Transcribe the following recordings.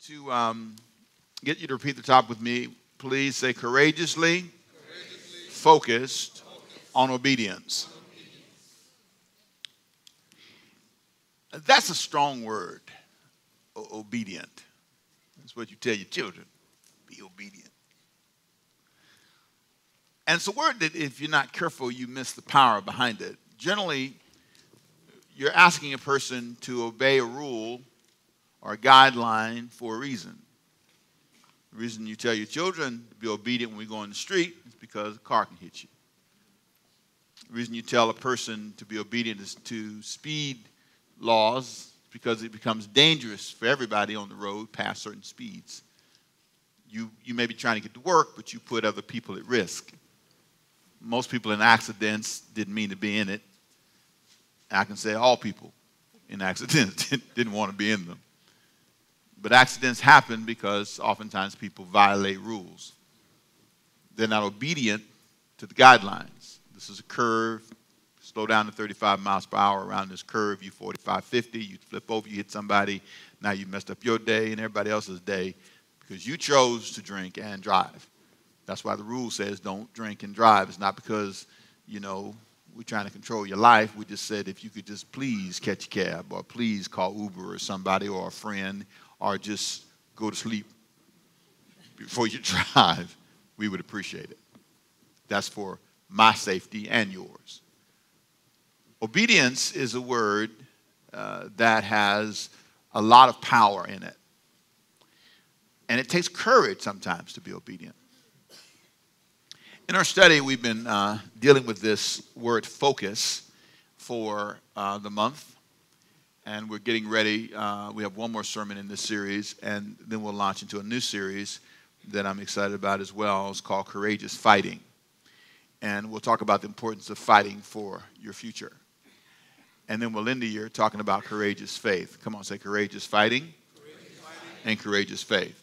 to get you to repeat the top with me. Please say courageously focused on obedience. That's a strong word, obedient. That's what you tell your children, be obedient. And it's a word that if you're not careful, you miss the power behind it. Generally, you're asking a person to obey a rule or a guideline for a reason. The reason you tell your children to be obedient when we go on the street is because a car can hit you. The reason you tell a person to be obedient is to speed laws is because it becomes dangerous for everybody on the road past certain speeds. You may be trying to get to work, but you put other people at risk. Most people in accidents didn't mean to be in it. I can say all people in accidents didn't want to be in them. But accidents happen because oftentimes people violate rules. They're not obedient to the guidelines. This is a curve. Slow down to 35 miles per hour around this curve. You 45, 50. You flip over, you hit somebody. Now you messed up your day and everybody else's day because you chose to drink and drive. That's why the rule says don't drink and drive. It's not because, we're trying to control your life. We just said if you could just please catch a cab or please call Uber or somebody or a friend or just go to sleep before you drive, we would appreciate it. That's for my safety and yours. Obedience is a word that has a lot of power in it. And it takes courage sometimes to be obedient. In our study, we've been dealing with this word focus for the month. And we're getting ready. We have one more sermon in this series, and then we'll launch into a new series that I'm excited about as well. It's called Courageous Fighting. And we'll talk about the importance of fighting for your future. And then we'll end the year talking about courageous faith. Come on, say courageous fighting, and courageous faith.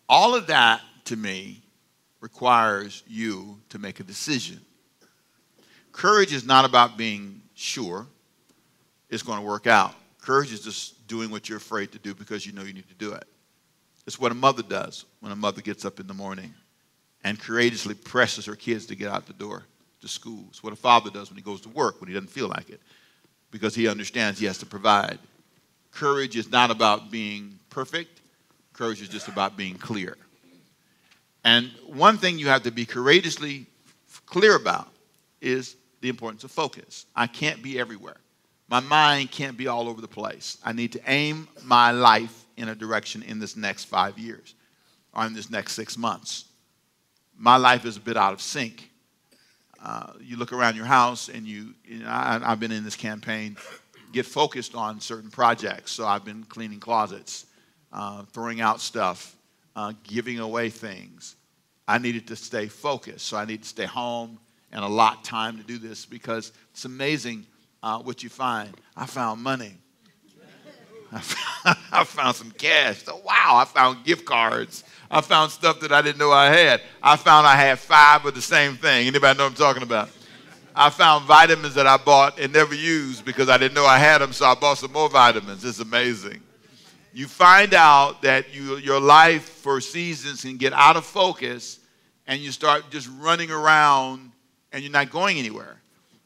All of that, to me, requires you to make a decision. Courage is not about being sure it's going to work out. Courage is just doing what you're afraid to do because you know you need to do it. It's what a mother does when a mother gets up in the morning and courageously presses her kids to get out the door to school. It's what a father does when he goes to work when he doesn't feel like it because he understands he has to provide. Courage is not about being perfect. Courage is just about being clear. And one thing you have to be courageously clear about is the importance of focus. I can't be everywhere. My mind can't be all over the place. I need to aim my life in a direction in this next 5 years or in this next 6 months. My life is a bit out of sync. You look around your house and I've been in this campaign, get focused on certain projects. So I've been cleaning closets, throwing out stuff, giving away things. I needed to stay focused. So I need to stay home and allot time to do this because it's amazing what you find. I found money. I found some cash. So, wow, I found gift cards. I found stuff that I didn't know I had. I found I had 5 of the same thing. Anybody know what I'm talking about? I found vitamins that I bought and never used because I didn't know I had them, so I bought some more vitamins. It's amazing. You find out that your life for seasons can get out of focus and you start just running around and you're not going anywhere.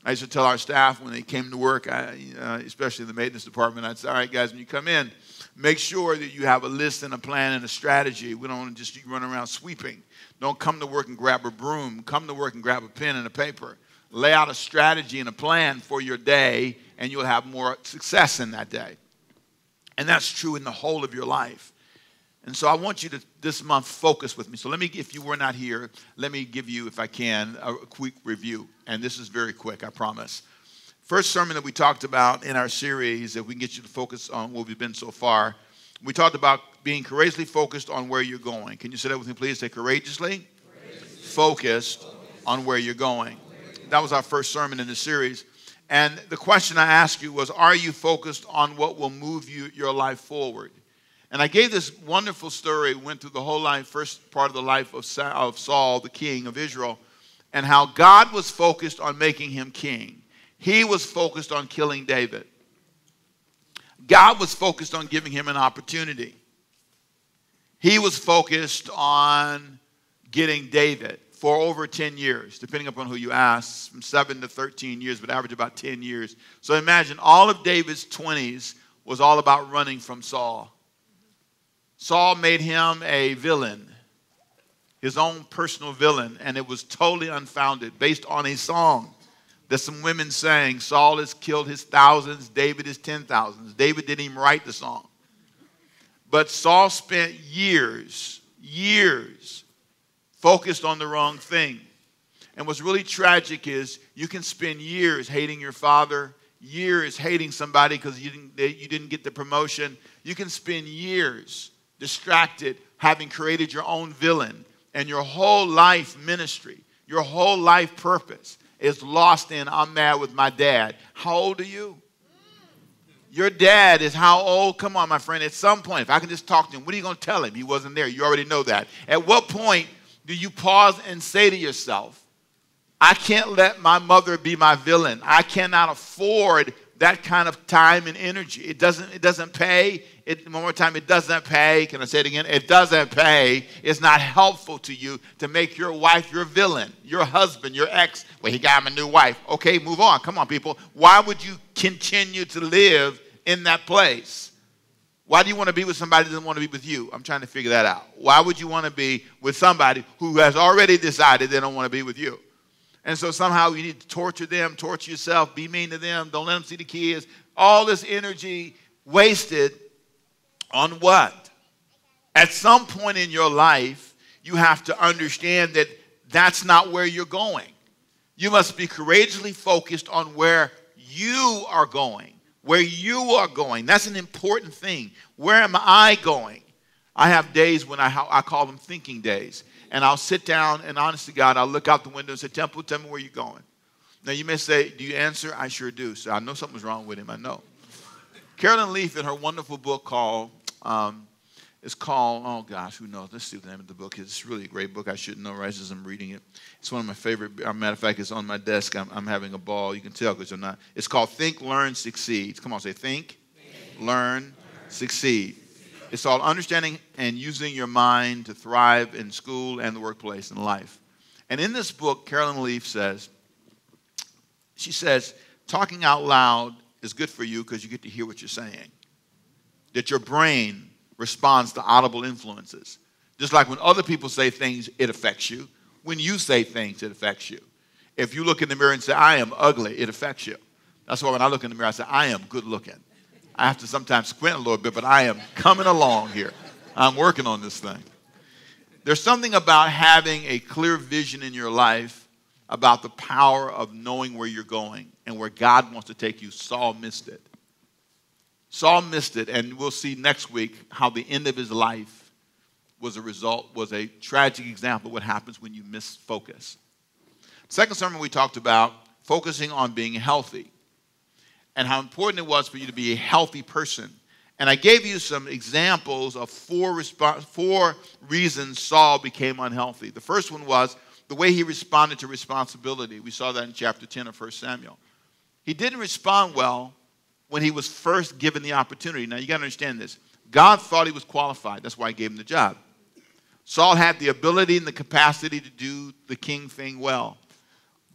I used to tell our staff when they came to work, especially in the maintenance department, I'd say, all right, guys, when you come in, make sure that you have a list and a plan and a strategy. We don't want to just run around sweeping. Don't come to work and grab a broom. Come to work and grab a pen and a paper. Lay out a strategy and a plan for your day, and you'll have more success in that day. And that's true in the whole of your life. And so I want you to, this month, focus with me. So let me, if you were not here, let me give you, if I can, a quick review. And this is very quick, I promise. First sermon that we talked about in our series, if we can get you to focus on what we've been so far, we talked about being courageously focused on where you're going. Can you say that with me, please? Say courageously focused on where you're going. That was our first sermon in the series. And the question I asked you was, are you focused on what will move your life forward? And I gave this wonderful story, went through the whole life, first part of the life of Saul, the king of Israel, and how God was focused on making him king. He was focused on killing David. God was focused on giving him an opportunity. He was focused on getting David for over 10 years, depending upon who you ask, from 7 to 13 years, but average about 10 years. So imagine all of David's 20s was all about running from Saul. Saul made him a villain, his own personal villain, and it was totally unfounded, based on a song that some women sang. Saul has killed his thousands, David his 10,000s. David didn't even write the song. But Saul spent years focused on the wrong thing. And what's really tragic is you can spend years hating your father, years hating somebody because you didn't get the promotion. You can spend years distracted, having created your own villain, and your whole life ministry, your whole life purpose is lost in, I'm mad with my dad. How old are you? Your dad is how old? Come on, my friend. At some point, if I can just talk to him, what are you going to tell him? He wasn't there. You already know that. At what point do you pause and say to yourself, I can't let my mother be my villain. I cannot afford that kind of time and energy. It doesn't pay. One more time, it doesn't pay. Can I say it again? It doesn't pay. It's not helpful to you to make your wife your villain, your husband, your ex. Well, he got him a new wife. Okay, move on. Come on, people. Why would you continue to live in that place? Why do you want to be with somebody that doesn't want to be with you? I'm trying to figure that out. Why would you want to be with somebody who has already decided they don't want to be with you? And so somehow you need to torture them, torture yourself, be mean to them, don't let them see the kids. All this energy wasted on what? At some point in your life, you have to understand that that's not where you're going. You must be courageously focused on where you are going. Where you are going. That's an important thing. Where am I going? I have days when I call them thinking days. And I'll sit down and honest to God, I'll look out the window and say, Temple, tell me where you're going. Now you may say, do you answer? I sure do. So I know something's wrong with him. I know. Carolyn Leaf, in her wonderful book called, oh gosh, who knows? Let's see what the name of the book is. It's really a great book. I should know right as I'm reading it. It's one of my favorite. As a matter of fact, it's on my desk. I'm having a ball. You can tell because I'm not. It's called Think, Learn, Succeed. Come on, say think, learn, succeed. It's all understanding and using your mind to thrive in school and the workplace and life. And in this book, Carolyn Leaf says, talking out loud is good for you because you get to hear what you're saying. That your brain responds to audible influences. Just like when other people say things, it affects you. When you say things, it affects you. If you look in the mirror and say, I am ugly, it affects you. That's why when I look in the mirror, I say, I am good looking. I have to sometimes squint a little bit, but I am coming along here. I'm working on this thing. There's something about having a clear vision in your life about the power of knowing where you're going and where God wants to take you. Saul missed it. Saul missed it, and we'll see next week how the end of his life was a tragic example of what happens when you miss focus. Second sermon we talked about focusing on being healthy and how important it was for you to be a healthy person. And I gave you some examples of four reasons Saul became unhealthy. The first one was the way he responded to responsibility. We saw that in chapter 10 of 1 Samuel. He didn't respond well when he was first given the opportunity. Now, you got to understand this. God thought he was qualified. That's why he gave him the job. Saul had the ability and the capacity to do the king thing well.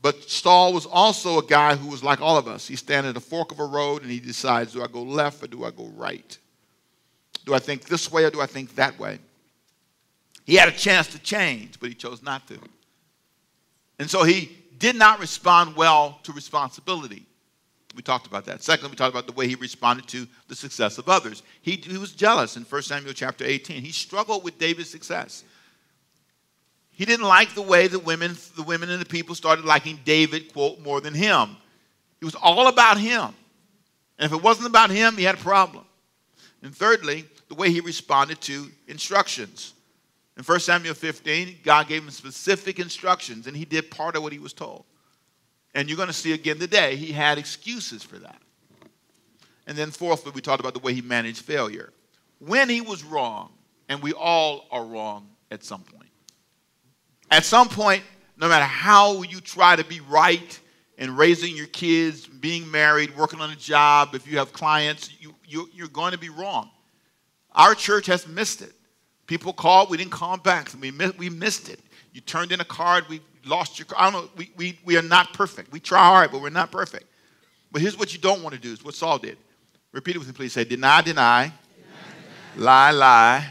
But Saul was also a guy who was like all of us. He's standing at the fork of a road and he decides, do I go left or do I go right? Do I think this way or do I think that way? He had a chance to change, but he chose not to. And so he did not respond well to responsibility. We talked about that. Secondly, we talked about the way he responded to the success of others. He was jealous in 1 Samuel chapter 18. He struggled with David's success. He didn't like the way the women and the people started liking David, quote, more than him. It was all about him. And if it wasn't about him, he had a problem. And thirdly, the way he responded to instructions. In 1 Samuel 15, God gave him specific instructions, and he did part of what he was told. And you're going to see again today, he had excuses for that. And then fourthly, we talked about the way he managed failure. When he was wrong, and we all are wrong at some point. At some point, no matter how you try to be right in raising your kids, being married, working on a job, if you have clients, you're going to be wrong. Our church has missed it. People called, we didn't call back. We missed it. You turned in a card, we lost your card. I don't know, we are not perfect. We try hard, but we're not perfect. But here's what you don't want to do, is what Saul did. Repeat it with me, please. Say, deny, deny, lie, lie,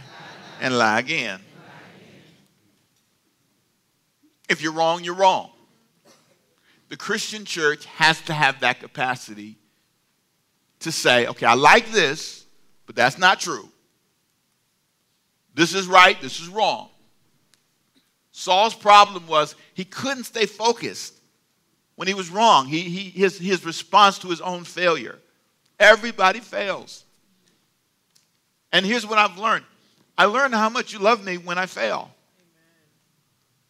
and lie again. If you're wrong, you're wrong. The Christian church has to have that capacity to say, okay, I like this, but that's not true. This is right, this is wrong. Saul's problem was he couldn't stay focused when he was wrong. His response to his own failure. Everybody fails. And here's what I've learned. I learned how much you love me when I fail.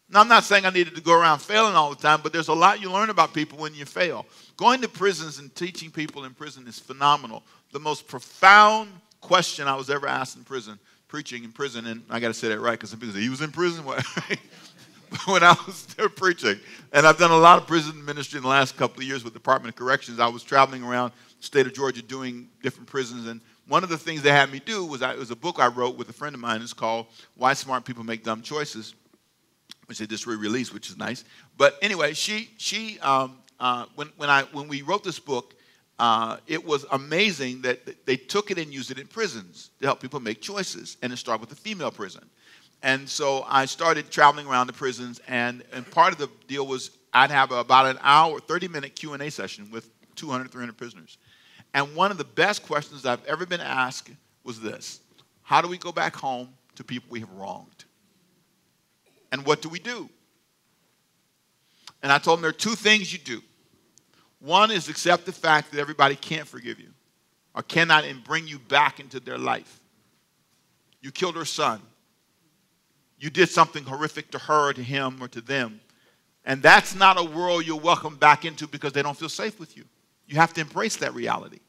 Now, I'm not saying I needed to go around failing all the time, but there's a lot you learn about people when you fail. Going to prisons and teaching people in prison is phenomenal. The most profound question I was ever asked in prison, preaching in prison, and I got to say that right because some people say, he was in prison? What? When I was there preaching, and I've done a lot of prison ministry in the last couple of years with the Department of Corrections. I was traveling around the state of Georgia doing different prisons, and one of the things they had me do was it was a book I wrote with a friend of mine. It's called Why Smart People Make Dumb Choices, which they just re-released, which is nice. But anyway, when we wrote this book, it was amazing that they took it and used it in prisons to help people make choices, and it started with the female prison. And so I started traveling around the prisons, and part of the deal was I'd have about an hour, 30-minute Q&A session with 200, 300 prisoners. And one of the best questions I've ever been asked was this: how do we go back home to people we have wronged? And what do we do? And I told them there are two things you do. One is accept the fact that everybody can't forgive you or cannot and bring you back into their life. You killed her son. You did something horrific to her, or to him, or to them. And that's not a world you'll welcome back into because they don't feel safe with you. You have to embrace that reality.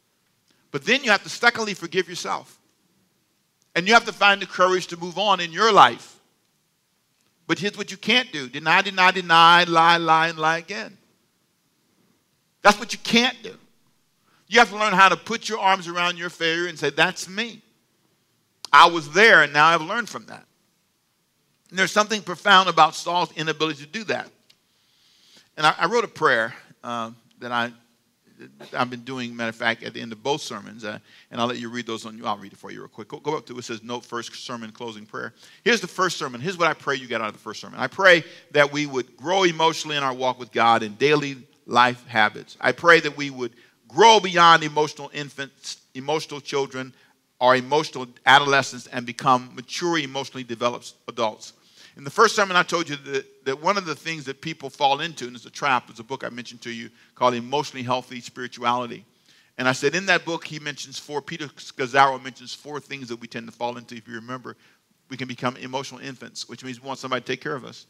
But then you have to secondly forgive yourself. And you have to find the courage to move on in your life. But here's what you can't do. Deny, deny, deny, lie, lie, and lie again. That's what you can't do. You have to learn how to put your arms around your failure and say, that's me. I was there, and now I've learned from that. And there's something profound about Saul's inability to do that. And I wrote a prayer that I've been doing, matter of fact, at the end of both sermons. And I'll let you read those on you. I'll read it for you real quick. Go up to it. It says, note first sermon, closing prayer. Here's the first sermon. Here's what I pray you get out of the first sermon. I pray that we would grow emotionally in our walk with God in daily life habits. I pray that we would grow beyond emotional infants, emotional children, or emotional adolescents, and become mature, emotionally developed adults. In the first sermon, I told you that one of the things that people fall into, and it's a trap, is a book I mentioned to you called Emotionally Healthy Spirituality. And I said in that book, Peter Scazzaro mentions 4 things that we tend to fall into. If you remember, we can become emotional infants, which means we want somebody to take care of us.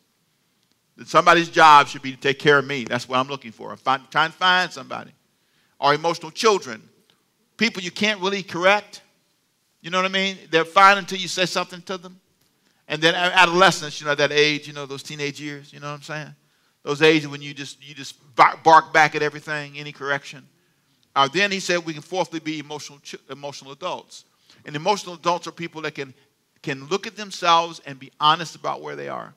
That somebody's job should be to take care of me. That's what I'm looking for. I'm trying to find somebody. Or emotional children, people you can't really correct. You know what I mean? They're fine until you say something to them. And then adolescence, that age, those teenage years, you know what I'm saying? Those ages when you just bark back at everything, any correction. Then he said we can fourthly be emotional adults. And emotional adults are people that can look at themselves and be honest about where they are.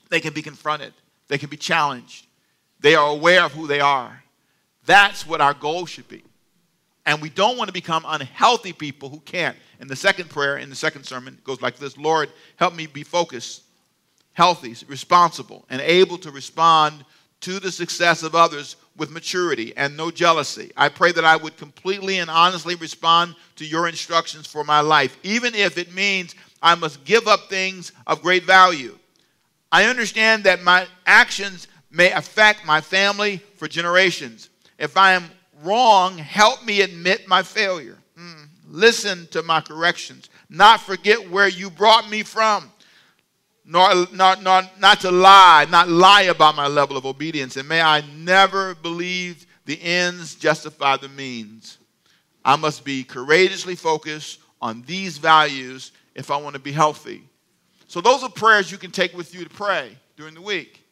They can be confronted. They can be challenged. They are aware of who they are. That's what our goal should be. And we don't want to become unhealthy people who can't. And the second prayer in the second sermon goes like this: Lord, help me be focused, healthy, responsible, and able to respond to the success of others with maturity and no jealousy. I pray that I would completely and honestly respond to your instructions for my life, even if it means I must give up things of great value. I understand that my actions may affect my family for generations. If I am wrong, help me admit my failure. Listen to my corrections. Not forget where you brought me from. Not to lie about my level of obedience. And may I never believe the ends justify the means. I must be courageously focused on these values if I want to be healthy. So those are prayers you can take with you to pray during the week.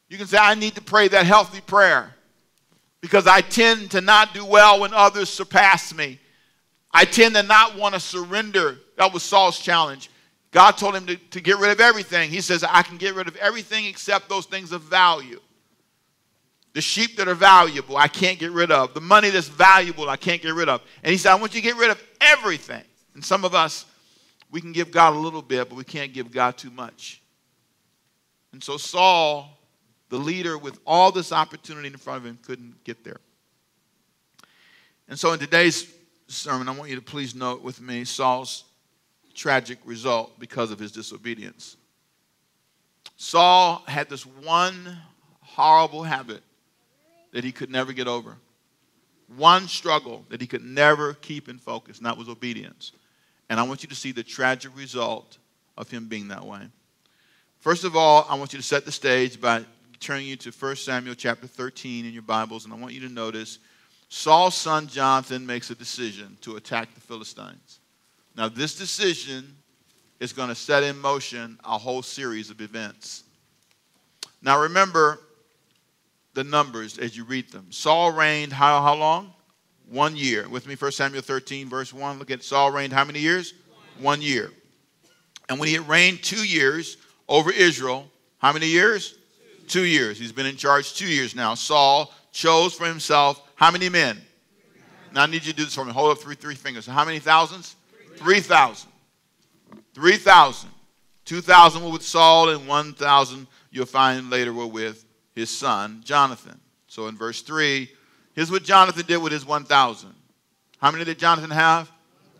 You can say, I need to pray that healthy prayer because I tend to not do well when others surpass me. I tend to not want to surrender. That was Saul's challenge. God told him to get rid of everything. He says, I can get rid of everything except those things of value. The sheep that are valuable, I can't get rid of. The money that's valuable, I can't get rid of. And he said, I want you to get rid of everything. And some of us, we can give God a little bit, but we can't give God too much. And so Saul, the leader with all this opportunity in front of him, couldn't get there. And so in today's sermon, I want you to please note with me Saul's tragic result because of his disobedience. Saul had this one horrible habit that he could never get over. One struggle that he could never keep in focus, and that was obedience. And I want you to see the tragic result of him being that way. First of all, I want you to set the stage by turning you to 1 Samuel chapter 13 in your Bibles, and I want you to notice Saul's son Jonathan makes a decision to attack the Philistines. Now, this decision is going to set in motion a whole series of events. Now, remember the numbers as you read them. Saul reigned how long? 1 year. With me, 1 Samuel 13, verse 1. Look at Saul reigned how many years? 1 year. And when he had reigned 2 years over Israel, how many years? 2 years. He's been in charge 2 years now. Saul chose for himself how many men? Now, I need you to do this for me. Hold up three fingers. How many thousands? 3,000. 3,000. 2,000 were with Saul, and 1,000 you'll find later were with his son, Jonathan. So in verse 3, here's what Jonathan did with his 1,000. How many did Jonathan have?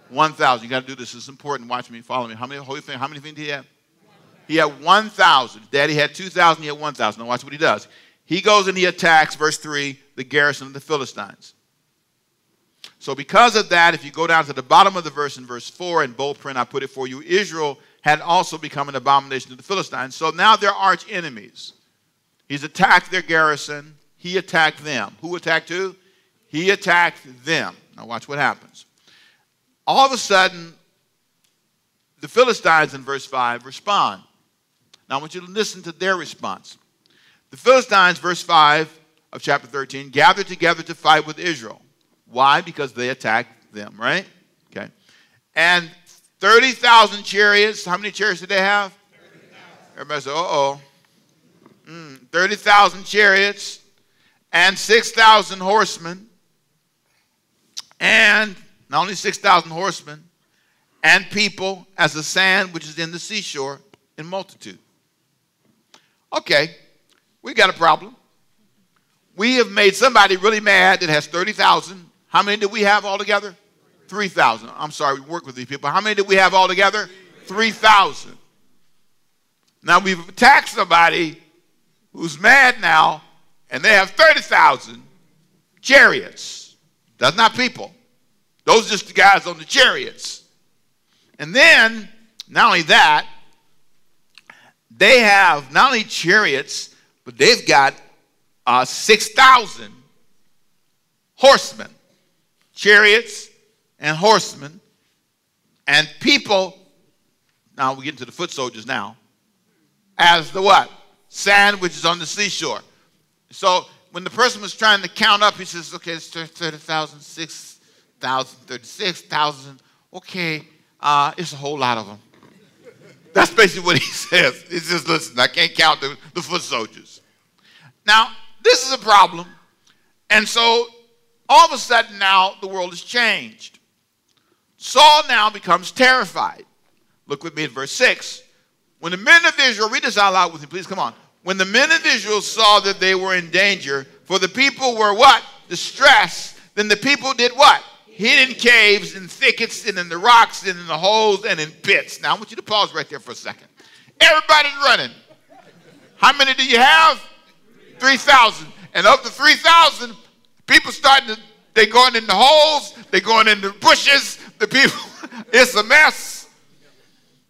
1,000. You got to do this. It's important. Watch me. Follow me. How many things did he have? He had 1,000. Daddy had 2,000. He had 1,000. Now watch what he does. He goes and he attacks, verse 3, the garrison of the Philistines. So because of that, if you go down to the bottom of the verse in verse 4, in bold print, I put it for you, Israel had also become an abomination to the Philistines. So now they're arch enemies. He's attacked their garrison. He attacked them. Who attacked who? He attacked them. Now watch what happens. All of a sudden, the Philistines in verse 5 respond. Now I want you to listen to their response. The Philistines, verse 5 of chapter 13, gathered together to fight with Israel. Why? Because they attacked them, right? Okay. And 30,000 chariots. How many chariots did they have? 30,000. Everybody said, uh-oh. 30,000 chariots and 6,000 horsemen. And not only 6,000 horsemen and people as the sand which is in the seashore in multitude. Okay, we got a problem. We have made somebody really mad that has 30,000. How many did we have altogether? 3,000. I'm sorry, we work with these people. How many did we have altogether? 3,000. Now we've attacked somebody who's mad now, and they have 30,000 chariots. That's not people. Those are just the guys on the chariots. And then, not only that, they have not only chariots, but they've got 6,000 horsemen. Chariots and horsemen and people. Now we get into the foot soldiers now. As the what? Sand which is on the seashore. So when the person was trying to count up, he says, okay, it's 30,000, 6,000, 36,000. Okay, it's a whole lot of them. That's basically what he says. He says, listen, I can't count the foot soldiers. Now, this is a problem. And so all of a sudden now the world has changed. Saul now becomes terrified. Look with me at verse 6. When the men of Israel, read this out loud with me, please, come on. When the men of Israel saw that they were in danger, for the people were what? Distressed. Then the people did what? Hid in caves, in thickets, and in the rocks, and in the holes, and in pits. Now I want you to pause right there for a second. Everybody's running. How many do you have? 3,000. And of the 3,000, people they're going in the holes, they're going in the bushes, the people, it's a mess.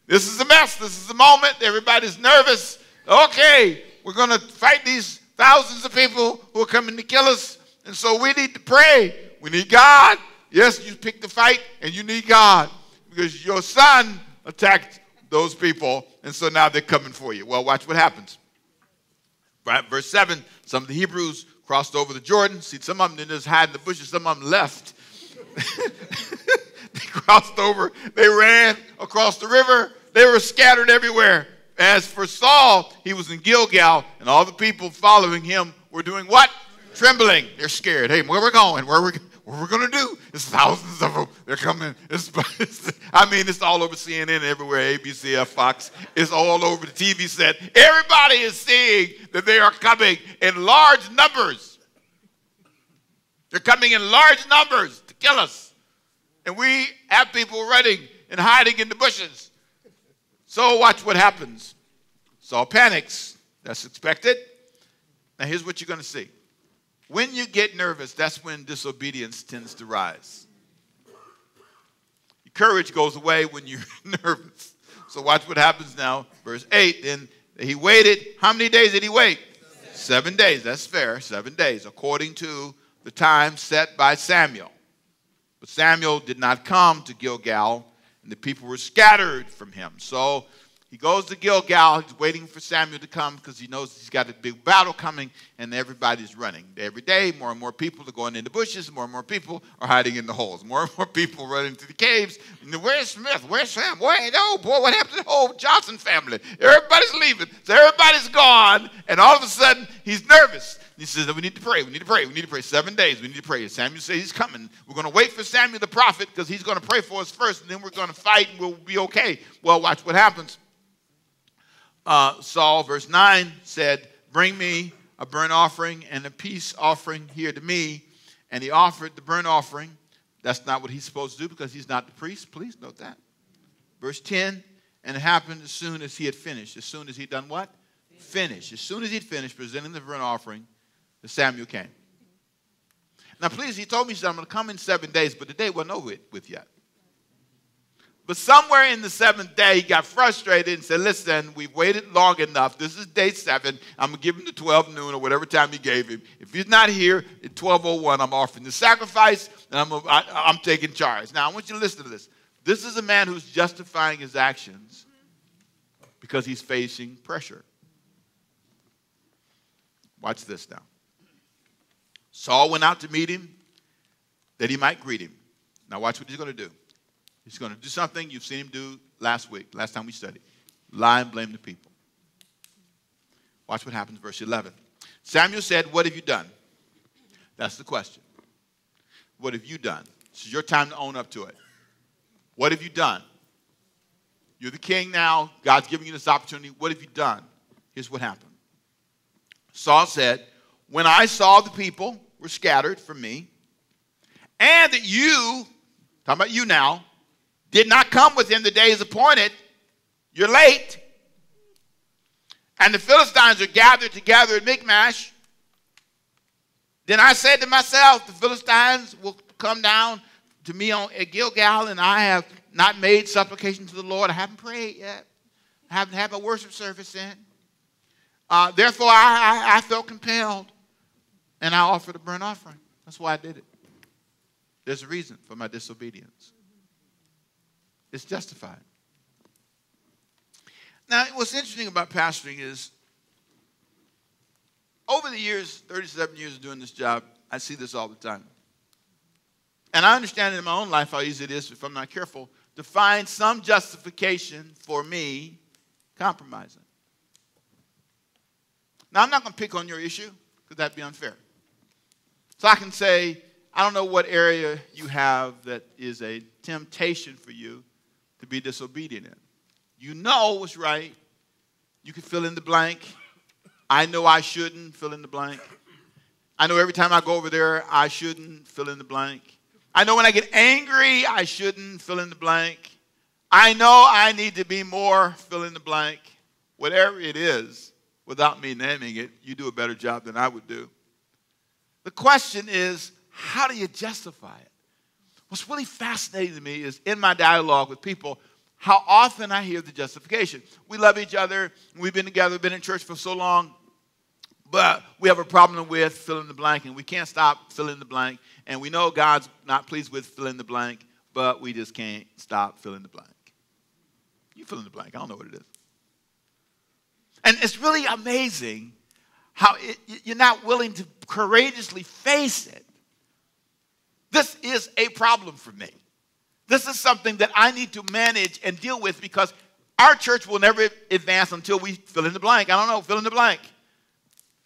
This is a mess. This is the moment. Everybody's nervous. Okay, we're going to fight these thousands of people who are coming to kill us. And so we need to pray. We need God. Yes, you pick the fight and you need God because your son attacked those people. And so now they're coming for you. Well, watch what happens. Right? Verse 7, some of the Hebrews crossed over the Jordan. See, some of them didn't just hide in the bushes. Some of them left. They crossed over. They ran across the river. They were scattered everywhere. As for Saul, he was in Gilgal, and all the people following him were doing what? Trembling. They're scared. Hey, where we're going? What we're going to do? There's thousands of them. They're coming. It's all over CNN everywhere, ABC, Fox. It's all over the TV set. Everybody is seeing that they are coming in large numbers. They're coming in large numbers to kill us. And we have people running and hiding in the bushes. So watch what happens. Saul panics. That's expected. Now here's what you're going to see. When you get nervous, that's when disobedience tends to rise. Your courage goes away when you're nervous. So watch what happens now. Verse 8, then he waited. How many days did he wait? 7 days. That's fair. 7 days, according to the time set by Samuel. But Samuel did not come to Gilgal, and the people were scattered from him. So he goes to Gilgal. He's waiting for Samuel to come because he knows he's got a big battle coming, and everybody's running. Every day, more and more people are going in the bushes. More and more people are hiding in the holes. More and more people running to the caves. Where's Smith? Where's Sam? Oh, boy, what happened to the whole Johnson family? Everybody's leaving. So everybody's gone, and all of a sudden, he's nervous. He says, we need to pray. We need to pray. We need to pray 7 days. We need to pray. Samuel says he's coming. We're going to wait for Samuel the prophet because he's going to pray for us first, and then we're going to fight, and we'll be okay. Well, watch what happens. Saul, verse 9, said, bring me a burnt offering and a peace offering here to me. And he offered the burnt offering. That's not what he's supposed to do because he's not the priest. Please note that. Verse 10, and it happened as soon as he had finished. As soon as he'd done what? Finished. As soon as he'd finished presenting the burnt offering, Samuel came. Now, please, he told me, he said, I'm going to come in 7 days, but the day wasn't over with yet. But somewhere in the 7th day, he got frustrated and said, listen, we've waited long enough. This is day 7. I'm going to give him the 12 noon or whatever time he gave him. If he's not here at 12:01, I'm offering the sacrifice, and I'm taking charge. Now, I want you to listen to this. This is a man who's justifying his actions because he's facing pressure. Watch this now. Saul went out to meet him that he might greet him. Now watch what he's going to do. He's going to do something you've seen him do last time we studied. Lie and blame the people. Watch what happens, verse 11. Samuel said, what have you done? That's the question. What have you done? This is your time to own up to it. What have you done? You're the king now. God's giving you this opportunity. What have you done? Here's what happened. Saul said, when I saw the people were scattered from me, and that you, talking about you now, did not come within the days appointed, you're late, and the Philistines are gathered together at Michmash, then I said to myself, the Philistines will come down to me at Gilgal, and I have not made supplication to the Lord. I haven't prayed yet. I haven't had my worship service in. Therefore, I felt compelled, and I offered a burnt offering. That's why I did it. There's a reason for my disobedience. It's justified. Now, what's interesting about pastoring is, over the years, 37 years of doing this job, I see this all the time. And I understand in my own life how easy it is, if I'm not careful, to find some justification for me compromising. Now, I'm not going to pick on your issue, because that'd be unfair. So I can say, I don't know what area you have that is a temptation for you to be disobedient in. You know what's right. You can fill in the blank. I know I shouldn't, fill in the blank. I know every time I go over there, I shouldn't, fill in the blank. I know when I get angry, I shouldn't, fill in the blank. I know I need to be more, fill in the blank. Whatever it is, without me naming it, you do a better job than I would do. The question is, how do you justify it? What's really fascinating to me is in my dialogue with people, how often I hear the justification. We love each other. We've been together, been in church for so long, but we have a problem with fill in the blank, and we can't stop fill in the blank. And we know God's not pleased with fill in the blank, but we just can't stop fill in the blank. You fill in the blank. I don't know what it is. And it's really amazing You're not willing to courageously face it. This is a problem for me. This is something that I need to manage and deal with because our church will never advance until we fill in the blank. I don't know, fill in the blank.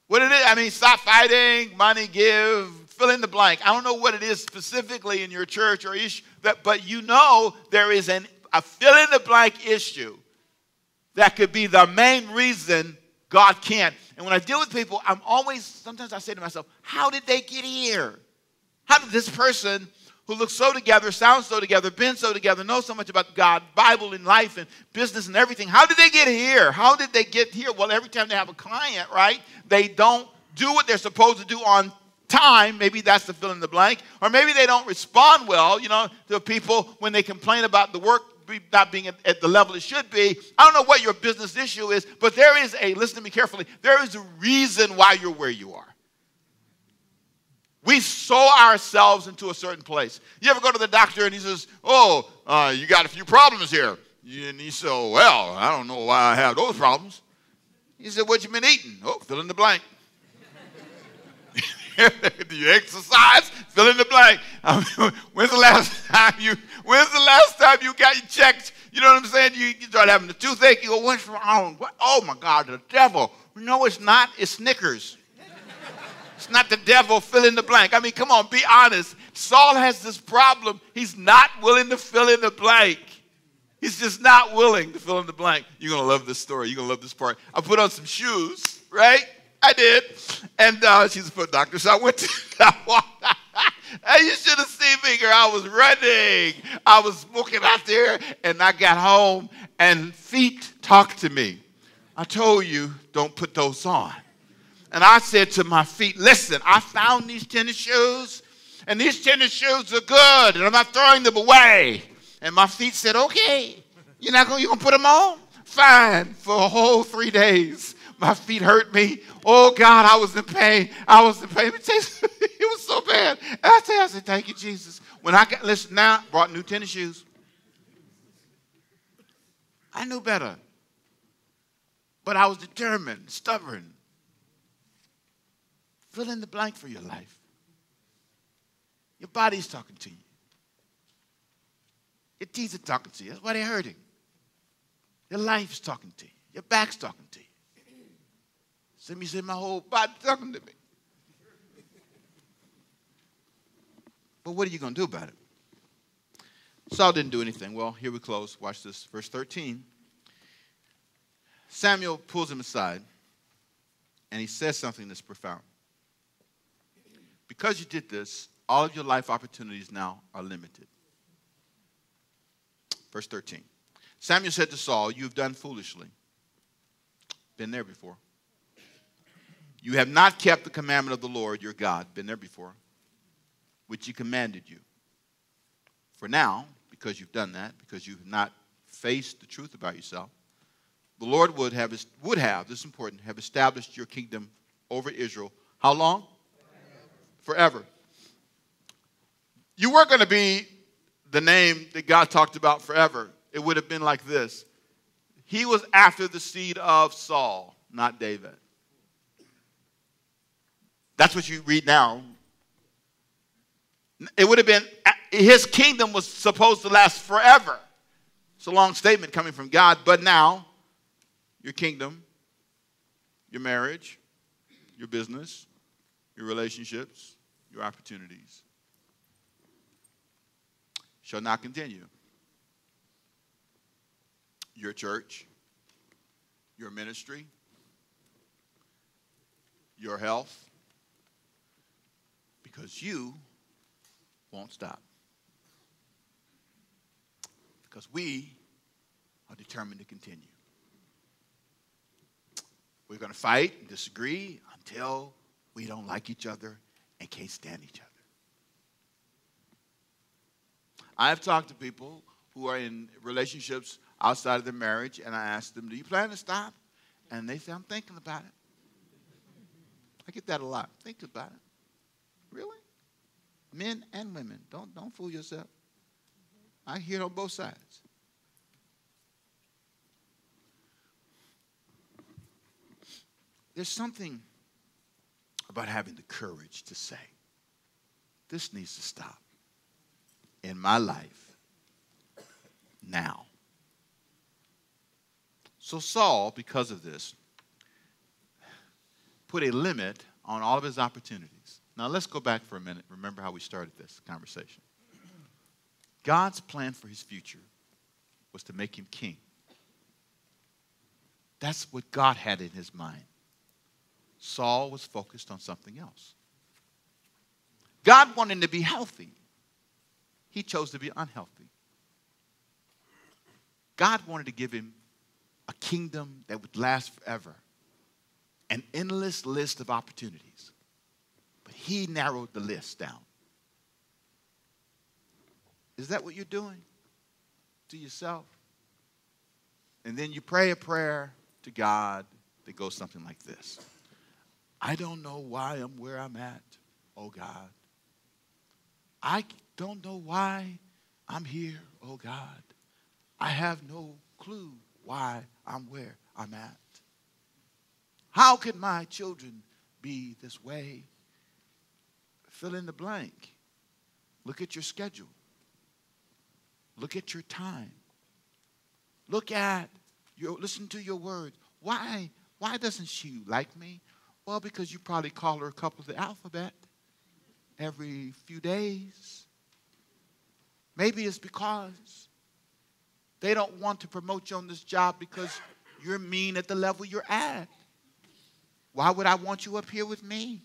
What it is, I mean, stop fighting, money, give, fill in the blank. I don't know what it is specifically in your church or issue, but you know there is a fill in the blank issue that could be the main reason God can't. And when I deal with people, sometimes I say to myself, how did they get here? How did this person who looks so together, sounds so together, been so together, knows so much about God, Bible and life and business and everything, how did they get here? How did they get here? Well, every time they have a client, right, they don't do what they're supposed to do on time. Maybe that's the fill in the blank. Or maybe they don't respond well, to people when they complain about the work not being at the level it should be. I don't know what your business issue is, but listen to me carefully, there is a reason why you're where you are. We sow ourselves into a certain place. You ever go to the doctor and he says, you got a few problems here. And you say, well, I don't know why I have those problems. He said, what you been eating? Fill in the blank. Do you exercise? Fill in the blank. When's the last time you got your checked? You know what I'm saying? You start having the toothache. You go, what's wrong? What? Oh, my God, the devil. No, it's not. It's Snickers. It's not the devil. Fill in the blank. I mean, come on, be honest. Saul has this problem. He's not willing to fill in the blank. He's just not willing to fill in the blank. You're going to love this story. You're going to love this part. I put on some shoes, right? I did. And she's a foot doctor, so I went to and you should have seen me, girl. I was running. I was walking out there, and I got home, and feet talked to me. I told you, don't put those on. And I said to my feet, listen, I found these tennis shoes, and these tennis shoes are good, and I'm not throwing them away. And my feet said, okay, you're going to put them on? Fine, for a whole 3 days. My feet hurt me. Oh, God, I was in pain. It was so bad. And I said, thank you, Jesus. When I brought new tennis shoes. I knew better. But I was determined, stubborn. Fill in the blank for your life. Your body's talking to you. Your teeth are talking to you. That's why they're hurting. Your life's talking to you. Your back's talking to you. Some of you say, my whole body's talking to me. But what are you going to do about it? Saul didn't do anything. Well, here we close. Watch this. Verse 13. Samuel pulls him aside, and he says something that's profound. Because you did this, all of your life opportunities now are limited. Verse 13. Samuel said to Saul, you have done foolishly. Been there before. You have not kept the commandment of the Lord your God. Been there before. Which he commanded you. For now, because you've done that, because you've not faced the truth about yourself, the Lord would have, this is important, have established your kingdom over Israel. How long? Forever. You weren't going to be the name that God talked about forever. It would have been like this. He was after the seed of Saul, not David. That's what you read now. It would have been, his kingdom was supposed to last forever. It's a long statement coming from God, but now, your kingdom, your marriage, your business, your relationships, your opportunities shall not continue. Your church, your ministry, your health, because you won't stop. Because we are determined to continue. We're going to fight and disagree until we don't like each other and can't stand each other. I've talked to people who are in relationships outside of their marriage, and I ask them, do you plan to stop? And they say, I'm thinking about it. I get that a lot. Think about it. Really? Men and women. Don't fool yourself. I hear it on both sides. There's something about having the courage to say, this needs to stop in my life now. So Saul, because of this, put a limit on all of his opportunities. Now let's go back for a minute. Remember how we started this conversation. God's plan for his future was to make him king. That's what God had in his mind. Saul was focused on something else. God wanted him to be healthy. He chose to be unhealthy. God wanted to give him a kingdom that would last forever. An endless list of opportunities. But he narrowed the list down. Is that what you're doing to yourself? And then you pray a prayer to God that goes something like this. I don't know why I'm where I'm at, oh God. I don't know why I'm here, oh God. I have no clue why I'm where I'm at. How can my children be this way? Fill in the blank. Look at your schedule. Look at your time. Listen to your words. Why doesn't she like me? Well, because you probably call her a couple of the alphabet every few days. Maybe it's because they don't want to promote you on this job because you're mean at the level you're at. Why would I want you up here with me?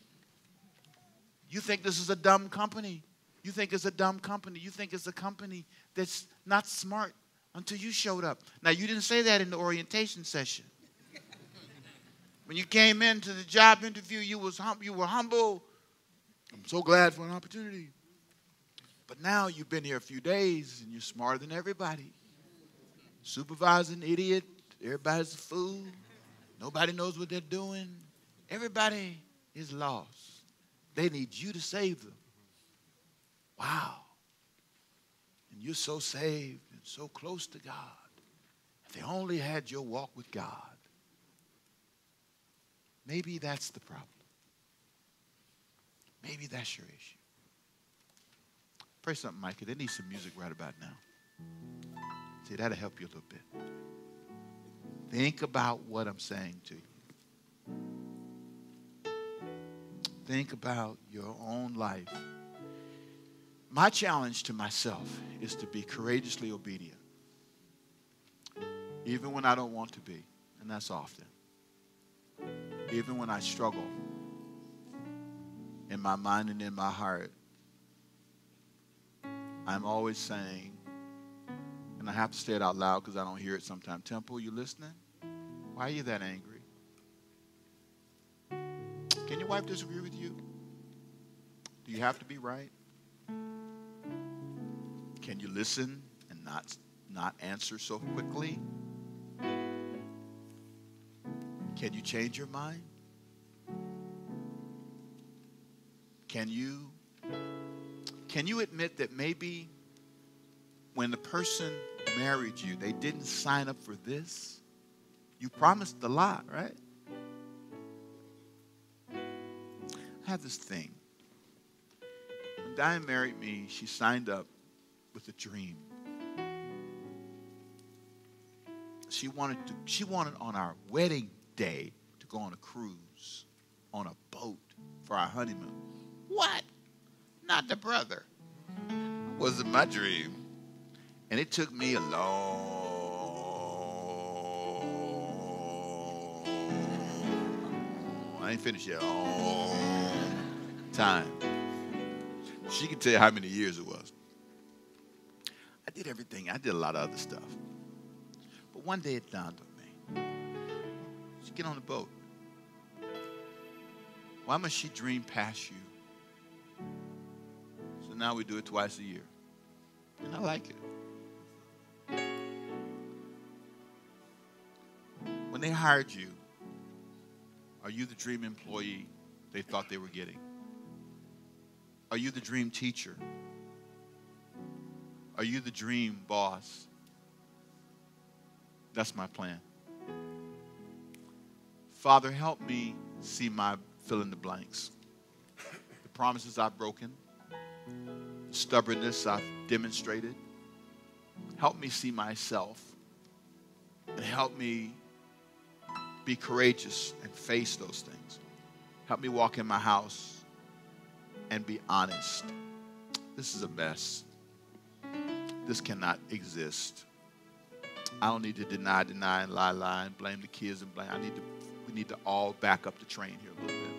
You think this is a dumb company. You think it's a dumb company. You think it's a company that's not smart until you showed up. Now, you didn't say that in the orientation session. When you came into the job interview, you were humble. I'm so glad for an opportunity. But now you've been here a few days and you're smarter than everybody. Supervisor, an idiot. Everybody's a fool. Nobody knows what they're doing. Everybody is lost. They need you to save them. Wow. And you're so saved and so close to God. If they only had your walk with God. Maybe that's the problem. Maybe that's your issue. Pray something, Micah. They need some music right about now. See, that'll help you a little bit. Think about what I'm saying to you. Think about your own life. My challenge to myself is to be courageously obedient. Even when I don't want to be, and that's often. Even when I struggle in my mind and in my heart, I'm always saying, and I have to say it out loud because I don't hear it sometimes. Temple, you listening? Why are you that angry? Can your wife disagree with you? Do you have to be right? Can you listen and not answer so quickly? Can you change your mind? Can you admit that maybe when the person married you, they didn't sign up for this? You promised a lot, right? I have this thing. When Diane married me, she signed up with a dream. She wanted on our wedding day to go on a cruise, on a boat for our honeymoon. What? Not the brother. Wasn't my dream. And it took me a I ain't finished yet, long time. She can tell you how many years it was. I did everything. I did a lot of other stuff. But one day it dawned on me. She get on the boat. Why must she dream past you? So now we do it twice a year. And I like it. When they hired you, are you the dream employee they thought they were getting? Are you the dream teacher? Are you the dream boss? That's my plan. Father, help me see my fill in the blanks. promises I've broken, stubbornness I've demonstrated. Help me see myself, and help me be courageous and face those things. Help me walk in my house and be honest. This is a mess. This cannot exist. I don't need to deny, and lie, and blame the kids and blame. We need to all back up the train here a little bit.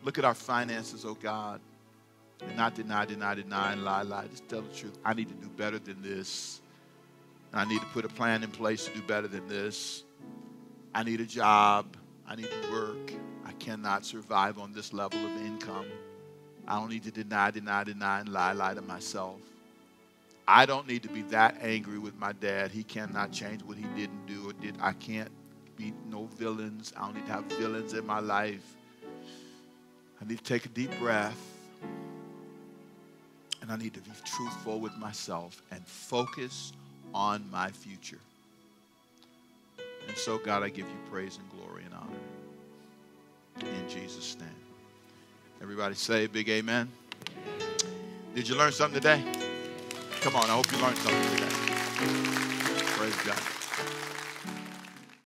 Look at our finances, oh God, and not deny, and lie. Just tell the truth. I need to do better than this. And I need to put a plan in place to do better than this. I need a job. I need to work. I cannot survive on this level of income. I don't need to deny, and lie to myself. I don't need to be that angry with my dad. He cannot change what he didn't do or did. I can't be no villains. I don't need to have villains in my life. I need to take a deep breath. And I need to be truthful with myself and focus on my future. And so, God, I give you praise and glory and honor. In Jesus' name. Everybody say a big amen. Did you learn something today? Come on, I hope you learned something today. Praise God.